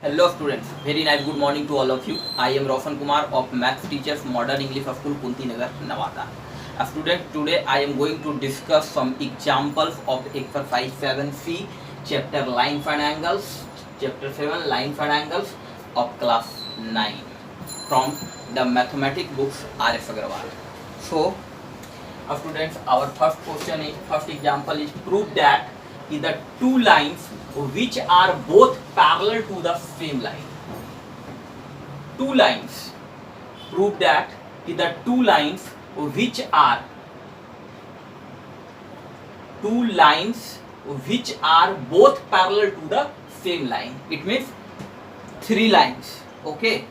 Hello students, very nice good morning to all of you. I am Roshan Kumar of Maths Teachers Modern English School Kunti Nagar, Nevada. Student, today I am going to discuss some examples of exercise 7C, chapter line and angles, chapter 7 line and angles of class 9 from the mathematics books R.S. Agarwal. So, students, our first example is prove that the two lines which are both parallel to the same line. Two lines. Prove that the two lines which are both parallel to the same line. It means three lines, okay,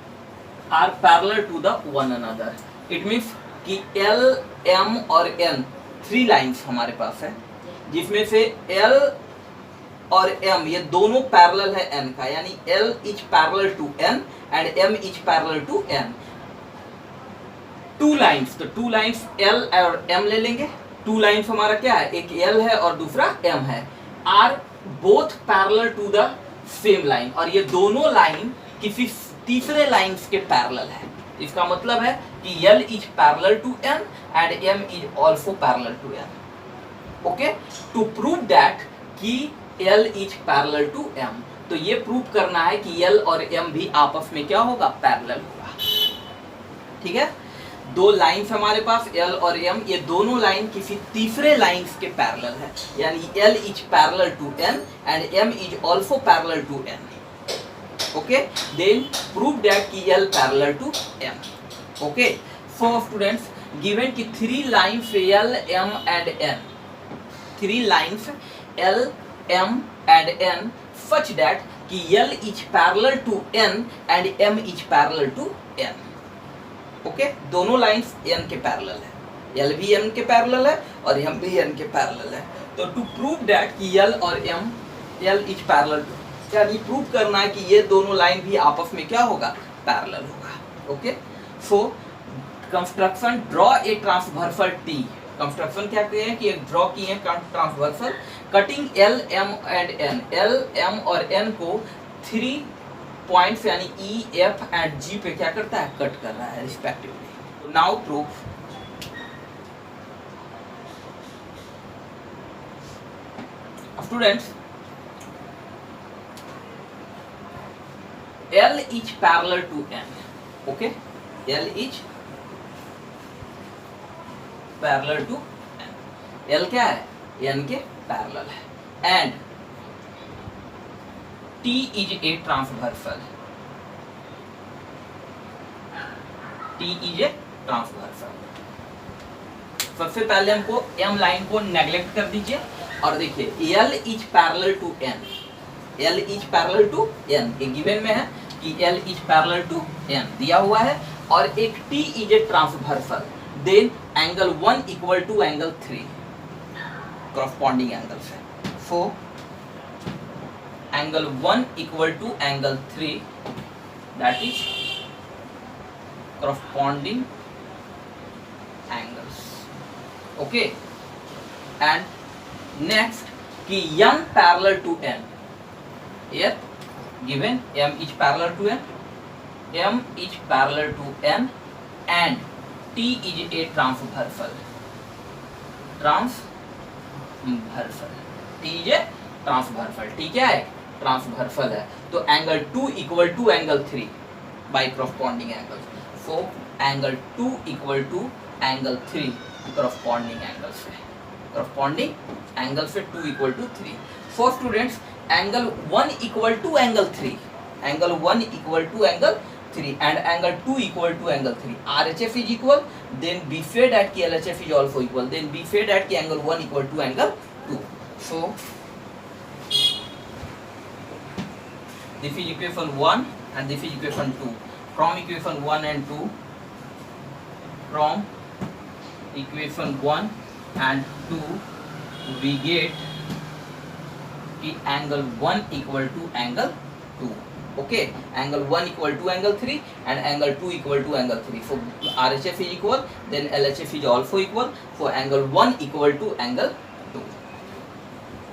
are parallel to the one another. It means कि L, M और N three lines हमारे पास है, जिसमें से L और M ये दोनों parallel है N का, यानी L is parallel to N and M is parallel to N. Two lines, तो टू लाइंस L और M ले लेंगे. टू लाइंस हमारा क्या है, एक L है और दूसरा M है. Are both parallel to the same line, और ये दोनों लाइन किसी तीसरे लाइंस के पैरेलल है. इसका मतलब है कि L is parallel to N and M is also parallel to N. Okay, to prove that कि L is parallel to M, तो ये प्रूव करना है कि L और M भी आपस में क्या होगा, पैरेलल होगा. ठीक है, दो लाइंस हमारे पास L और M, ये दोनों लाइन किसी तीसरे लाइंस के पैरेलल है, यानी L is parallel to N and M is also parallel to N. Okay, then prove that कि L parallel to M. Okay, so students, given कि three lines L, M and N, three lines L, M and N such that कि L is parallel to N and M is parallel to N. Okay, दोनों lines N के parallel है, L भी N के parallel है और M भी N के parallel है. तो to prove that कि L और M, L is parallel to, यानी प्रूव करना है कि ये दोनों लाइन भी आपस में क्या होगा, पैरेलल होगा. Okay, so construction draw a transversal T. Construction क्या किए हैं कि एक ड्रॉ किए हैं transversal cutting L, M and N. L, M और एन को थ्री पॉइंट्स यानी ई, एफ एंड जी पे क्या करता है, कट कर रहा है respectively. Now proof. Students, L is parallel to N. Okay, L is parallel to N. L क्या है, N के parallel है. And T is a transversal. T is a transversal. सबसे पहले हमको M लाइन को नेग्लेक्ट कर दीजिए और देखिए L is parallel to N. L is parallel to N, एक गिवन में है कि L is parallel to N दिया हुआ है, और एक T is a transversal, then angle 1 equal to angle 3 corresponding angles है. So angle 1 equal to angle 3, that is corresponding angles. Okay, and next कि M parallel to N. Here given M is parallel to N, M is parallel to N and T is a transversal. T is a transversal. T क्या है, transversal है. तो angle 2 equal to angle 3 by corresponding angles. So angle 2 equal to angle 3 corresponding angles है. Corresponding angle से 2 equal to 3. For students, angle 1 equal to angle 3, angle 1 equal to angle 3 and angle 2 equal to angle 3. RHF is equal, then be said that ki LHF is also equal, then be said that ki angle 1 equal to angle 2. So this is equation 1 and this is equation 2. From equation 1 and 2, from equation 1 and 2 we get angle 1 equal to angle 2. Okay, angle 1 equal to angle 3 and angle 2 equal to angle 3. So RHF is equal, then LHF is also equal. So angle 1 equal to angle 2.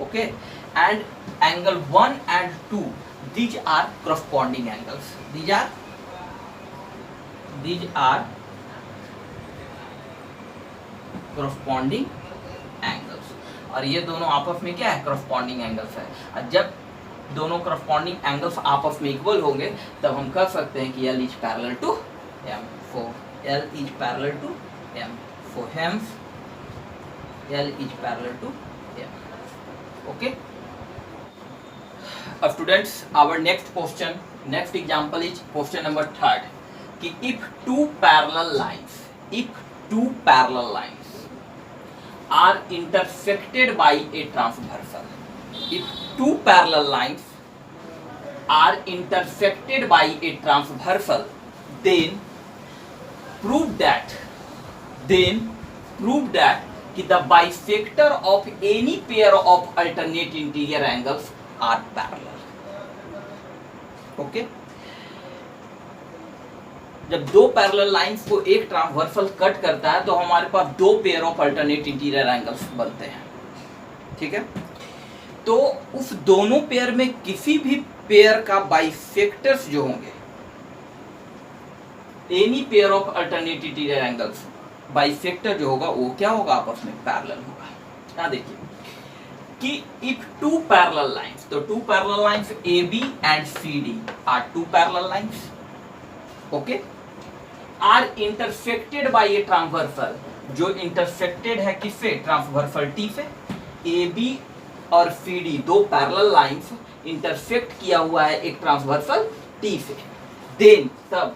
Okay, and angle 1 and 2 these are corresponding angles. These are corresponding angles. और ये दोनों आपस में क्या है, corresponding angles है. और जब दोनों corresponding angles आपस में इक्वल होंगे तब हम कह सकते हैं कि L is parallel to M. So L is parallel to M. So hence L is parallel to M. Okay. Students, our next question, next example is question number 3. कि if two parallel lines are intersected by a transversal, if two parallel lines are intersected by a transversal, then prove that कि the bisector of any pair of alternate interior angles are parallel. Okay जब दो parallel lines को एक transversal cut करता है तो हमारे पास दो pair of alternate interior angles बनते हैं. ठीक है, तो उस दोनों पेयर में किसी भी पेयर का बाइसेक्टर्स जो होंगे, any pair of alternate interior angles, bisector जो होगा वो क्या होगा, आपस में पैरेलल होगा. यहाँ देखिए कि if two parallel lines, तो two parallel lines AB and CD are two parallel lines, okay, are intersected by a transversal, जो intersected है किससे, ट्रांसवर्सल T से. AB और CD दो parallel lines intersect किया हुआ है एक ट्रांसवर्सल T से. Then तब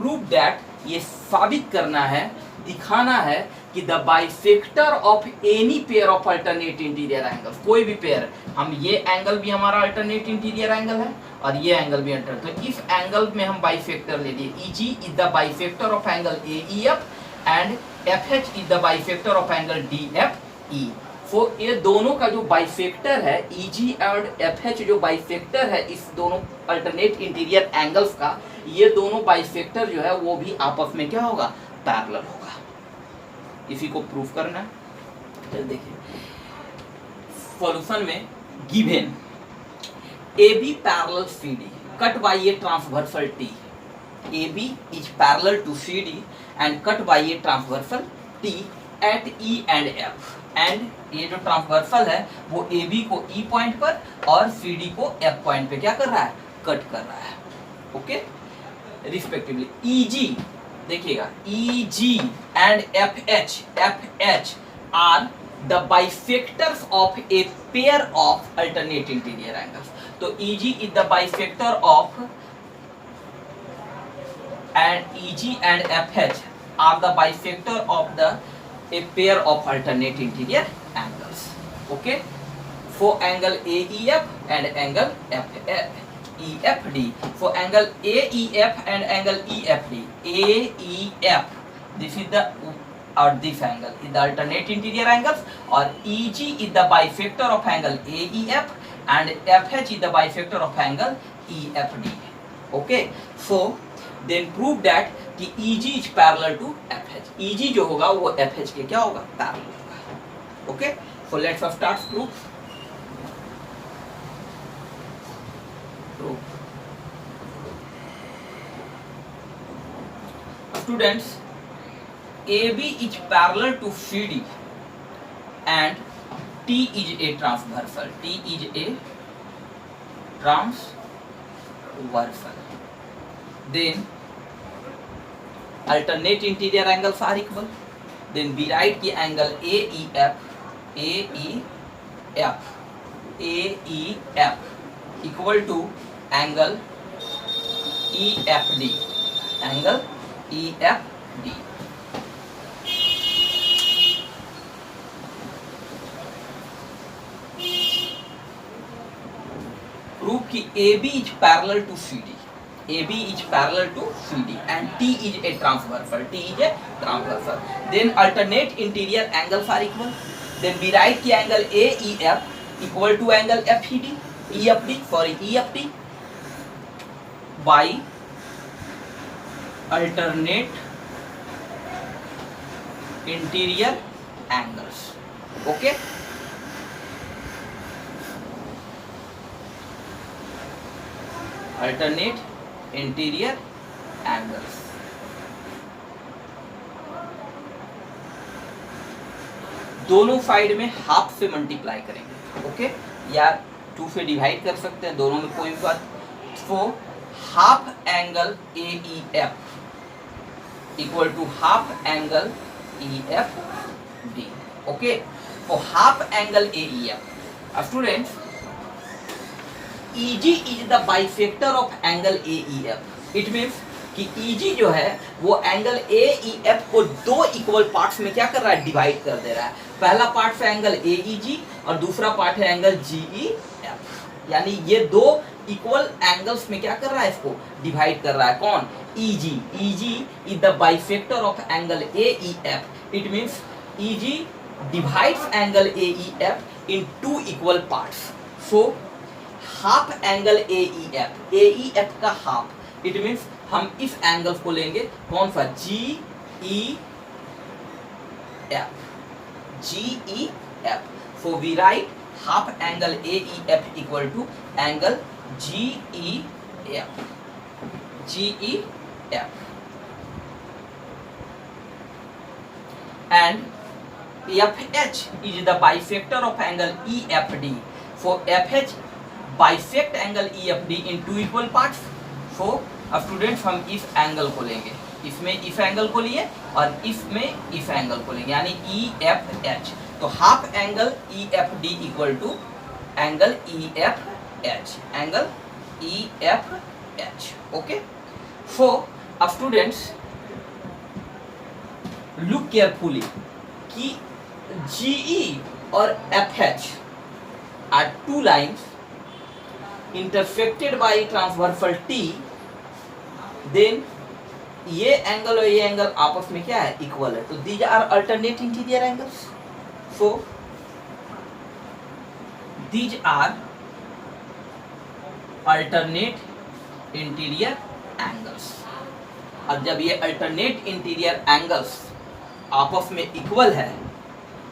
prove that, ये साबित करना है, दिखाना है कि the bisector of any pair of alternate interior angles, कोई भी पेयर, हम ये एंगल भी हमारा अल्टरनेट इंटीरियर एंगल है और ये एंगल भी अल्टरनेट, तो इस एंगल में हम बाइसेक्टर ले लिए. EG is the bisector of angle AEF and FH is the bisector of angle DFE. सो ये दोनों का जो बाइसेक्टर है, EG और FH जो बाइसेक्टर है इस दोनों अल्टरनेट इंटीरियर एंगल्स का, ये दोनों बाइसेक्टर जो है वो भी आपस में क्या होगा, पैरेलल होगा. इसी को प्रूफ करना है. चल देखिए सॉल्यूशन में given AB parallel CD cut by a transversal T. AB is parallel to CD and cut by a transversal T at E and F. And ये जो ट्रांसवर्सल है वो AB को E पॉइंट पर और CD को F point पे क्या कर रहा है, कट कर रहा है. ओके, रिस्पेक्टिवली EG देखिएगा, EG and FH are the bisectors of a pair of alternate interior angles. तो EG is the bisector of, and EG and FH are the bisector of a pair of alternate interior angles. Okay, so angle AEF and angle EFD. So angle AEF and angle EFD. AEF, this is the this angle is the alternate interior angles, or EG is the bisector of angle AEF and FH is the bisector of angle EFD. Okay, so then prove that कि EG is parallel to FH. EG जो होगा वो FH के क्या होगा, parallel होगा. Okay, so let's start proof. Students, AB is parallel to CD and T is a transversal. T is a transversal. Then alternate interior angles are equal. Then we write the angle AEF equal to angle EFD. Angle EFD. Prove कि AB is parallel to CD. AB is parallel to CD and T is a transversal. T is a transversal. Then alternate interior angles are equal. Then we write the angle AEF equal to angle EFD by alternate interior angles. Okay. Alternate interior angles. दोनों side में half से multiply करेंगे, okay, या 2 से divide कर सकते हैं, दोनों में कोई भी बात। तो half angle A E F equal to half angle E F D, okay. तो half angle A E F, students, EG is the bisector of angle A E F. It means कि EG जो है वो angle A E F को दो equal parts में क्या कर रहा है, डिवाइड कर दे रहा है। पहला पार्ट है एंगल ए ई जी और दूसरा पार्ट है एंगल जी ई एफ, यानी ये दो इक्वल एंगल्स में क्या कर रहा है, इसको डिवाइड कर रहा है। कौन, EG। EG is the bisector of angle A E F. It means EG divides angle A E F in 2 equal parts. So half angle A E F, A E F का half, it means हम इस angle को लेंगे, कौन सा, G E F, G E F. So we write half angle A E F equal to angle G E F, G E F. And FH is the bisector of angle EFD. So FH bisect angle EFD in 2 equal parts. So अब students हम इस angle को लेंगे, इसमें इस angle को लिए और इसमें इस एंगल को लेंगे, यानी EFH। तो half angle EFD equal to angle EFH, angle EFH, okay. So अब स्टूडेंट्स लुक केयरफुली कि GE और FH are 2 lines intersected by transversal T, then ये एंगल और ये एंगल आपस में क्या है, इक्वल है। तो these are alternate interior angles. So these are alternate interior angles. अब जब ये alternate interior angles आपस में इक्वल है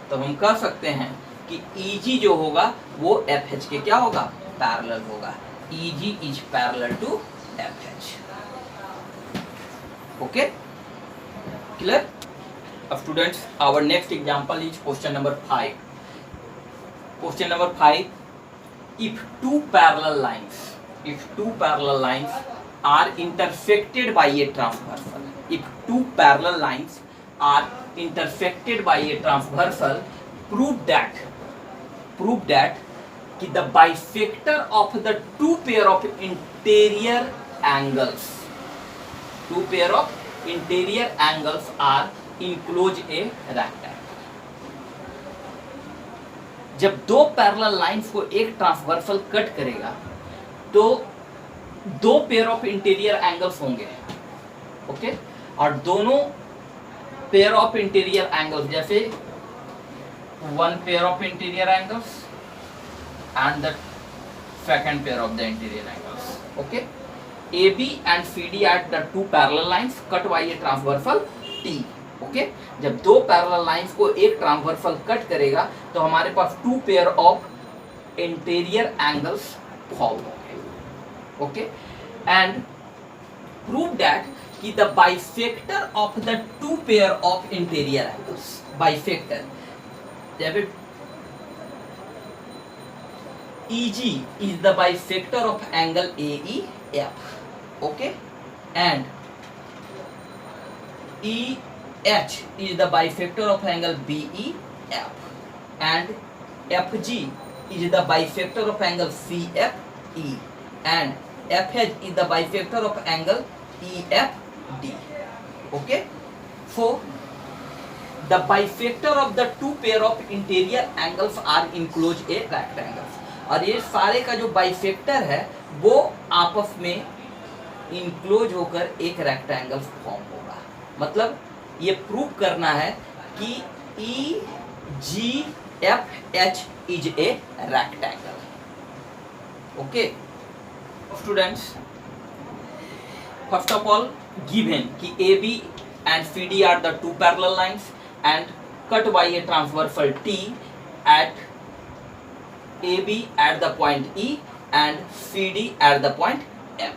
तो हम कह सकते हैं कि EG जो होगा वो FH के क्या होगा, पैरेलल होगा। EG is parallel to FH, okay, clear. अब students our next example is question number 5। Question number 5, if two parallel lines are intersected by a transversal, if two parallel lines are intersected by a transversal, prove that कि the bisector of the two pair of interior angles are enclose a rectangle। जब दो parallel lines को एक transversal cut करेगा तो 2 pair of interior angles होंगे, okay, और दोनों पेयर ऑफ इंटीरियर एंगल्स, जैसे 1 pair of interior angles and the second pair of the interior angles, okay. AB and CD are the 2 parallel lines cut by a transversal T, okay. जब 2 parallel lines को एक transversal cut करेगा तो हमारे पास 2 pair of interior angles form होंगे, okay. And prove that कि the bisector of the 2 pair of interior angles, bisector, जब EG is the bisector of angle AEF, okay, and EH is the bisector of angle BEF, and FG is the bisector of angle CFE, and FH is the bisector of angle EFD, okay. So the bisector of the 2 pair of interior angles are enclose a rectangle, और ये सारे का जो bisector है वो आपस में enclose होकर एक रेक्टेंगल फॉर्म होगा। मतलब ये प्रूव करना है कि EGFH is a rectangle, okay. Students first of all given कि AB and CD are the 2 parallel lines and cut by a transversal T at AB at the point E and CD at the point F.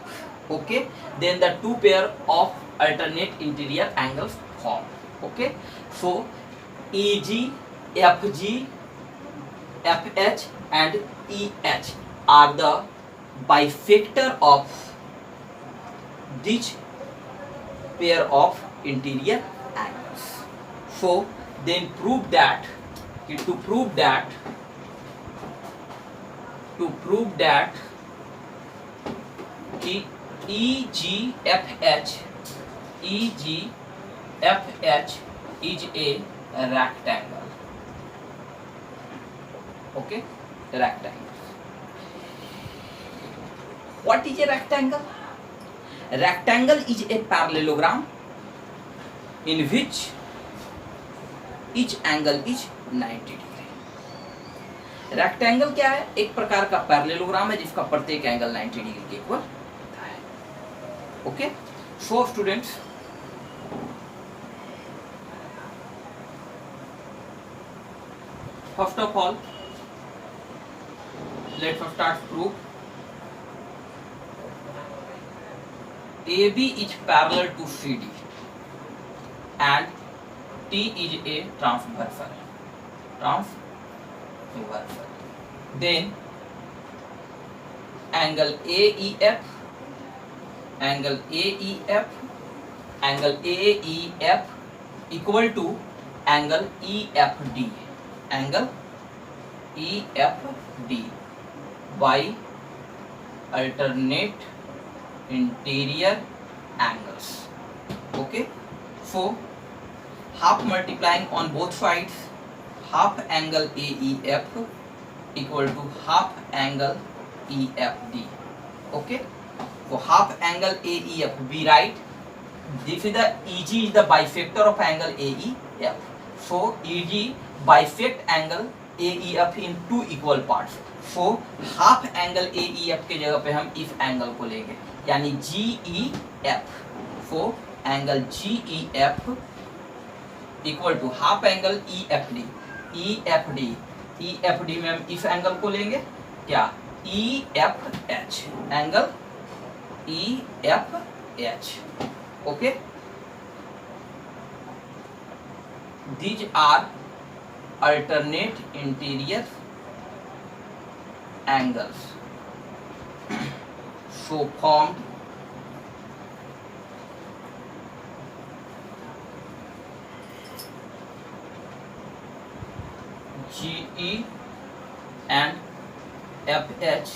Okay, then the two pair of alternate interior angles form. Okay, so EG, FG, FH and EH are the bifactor of this pair of interior angles. So then prove that to prove that कि EGFH is a rectangle. Okay, rectangle. What is a rectangle? A rectangle is a parallelogram in which each angle is 90 degree. Rectangle क्या है? एक प्रकार का parallelogram है जिसका प्रत्येक angle 90 degree के इक्वल होता है. Okay, so students, first of all let's start proof. AB is parallel to CD and T is a transversal. Then angle AEF equal to angle EFD by alternate interior angles. Okay, so half multiplying on both sides, half angle AEF equal to half angle EFD. Okay, so half angle AEF, we write this is the EG is the bifactor of angle AEF. So EG bifect angle AEF in two equal parts. So half angle AEF के जगह पे हम इस angle को लेंगे, यानी GEF. So angle GEF equal to half angle EFD में हम इस एंगल को लेंगे क्या? EFH, angle EFH. Okay, these are alternate interior angles so formed GE and FH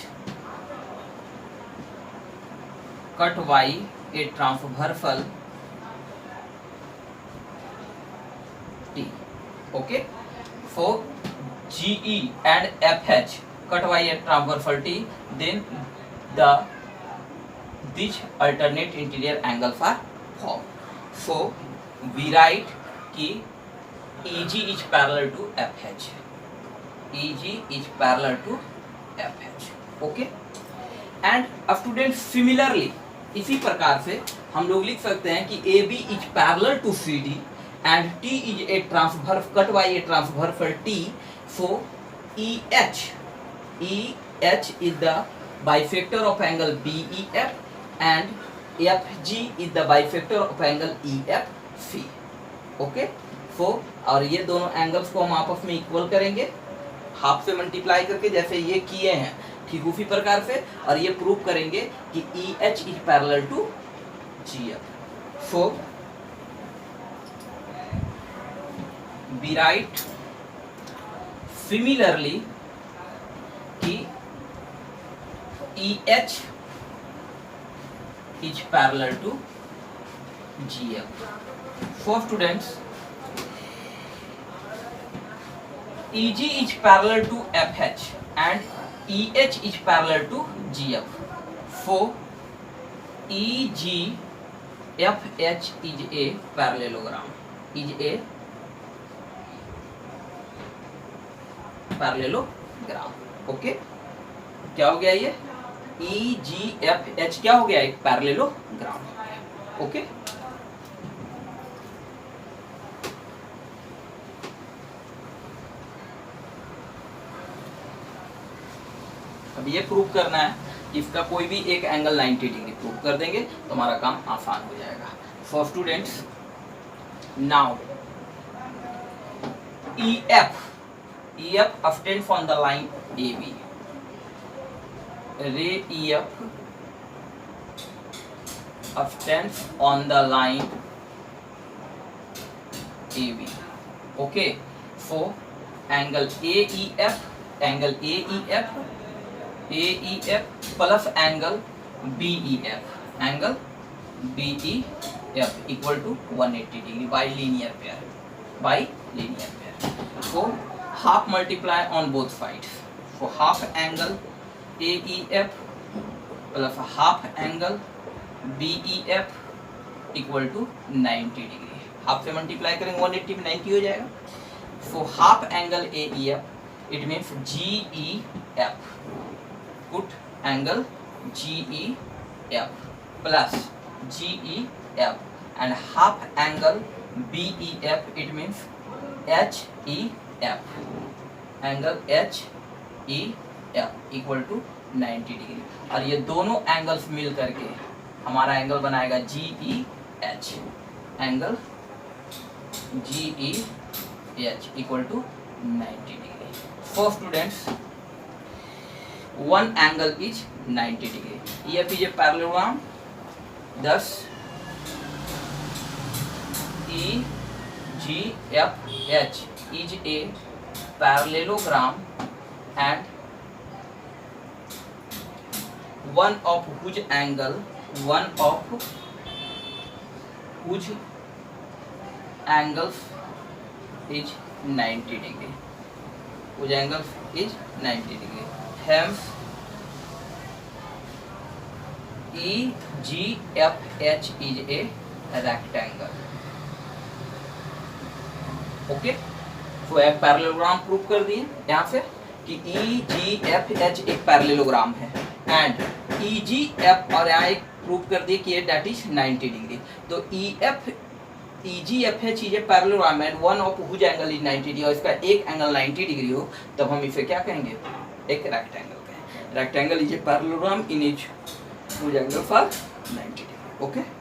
cut by a transversal T. Okay, so GE and FH cut by a transversal T, then these alternate interior angles are formed. So we write कि EG is parallel to FH. EG is parallel to FH. Okay, and student similarly इसी प्रकार से हम लोग लिख सकते हैं कि AB is parallel to CD and T is a transverse cut by a transversal T. So EH is the bifactor of angle BEF and FG is the bifactor of angle EFC. Okay, so और ये दोनों angles को हम आपस में equal करेंगे half से multiply करके, जैसे ये किए हैं ठीक उसी प्रकार से, और ये प्रूव करेंगे कि EH is parallel to GF. So we write similarly कि EH is parallel to GF. So students, EG is parallel to FH and EH is parallel to GF. So EGFH is a parallelogram. Is a parallelogram. Okay, क्या हो गया ये? EGFH क्या हो गया? एक parallelogram. Okay. अब ये प्रूव करना है इसका कोई भी एक एंगल 90 डिग्री प्रूव कर देंगे तो हमारा काम आसान हो जाएगा। For students, now EF obtained from the line AB. Ray EF obtained on the line AB. Okay, so angle AEF plus angle BEF equal to 180 degree by linear pair. So half multiply on both sides. So half angle AEF plus half angle BEF equal to 90 degree. Half से multiply करेंगे 180 में 90 हो जाएगा. So half angle AEF it means GEF. Put angle GEF plus GEF and half angle BEF it means HEF. Angle HEF equal to 90 degree. और ये दोनों angles मिल करके हमारा एंगल बनाएगा GEH. Angle GEH equal to 90 degree. For students, one angle is 90 degree. EF is a parallelogram. Thus, EGFH is a parallelogram and one of whose angle angles is 90 degree. Whose angles is 90 degree. Hence, EGFH is a rectangle. Okay, तो एक parallelogram prove कर दिए यहाँ से कि EGFH एक parallelogram है and EGF और यहाँ एक प्रूव कर दिए कि दैट इज 90 डिग्री. तो EGFH is a parallelogram and one of whose angle is 90 degree और इसका एक एंगल 90 डिग्री हो तब हम इसे क्या कहेंगे, एक रेक्टेंगल कहेंगे. Rectangle is a parallelogram in each whose angle for 90 degree. Okay.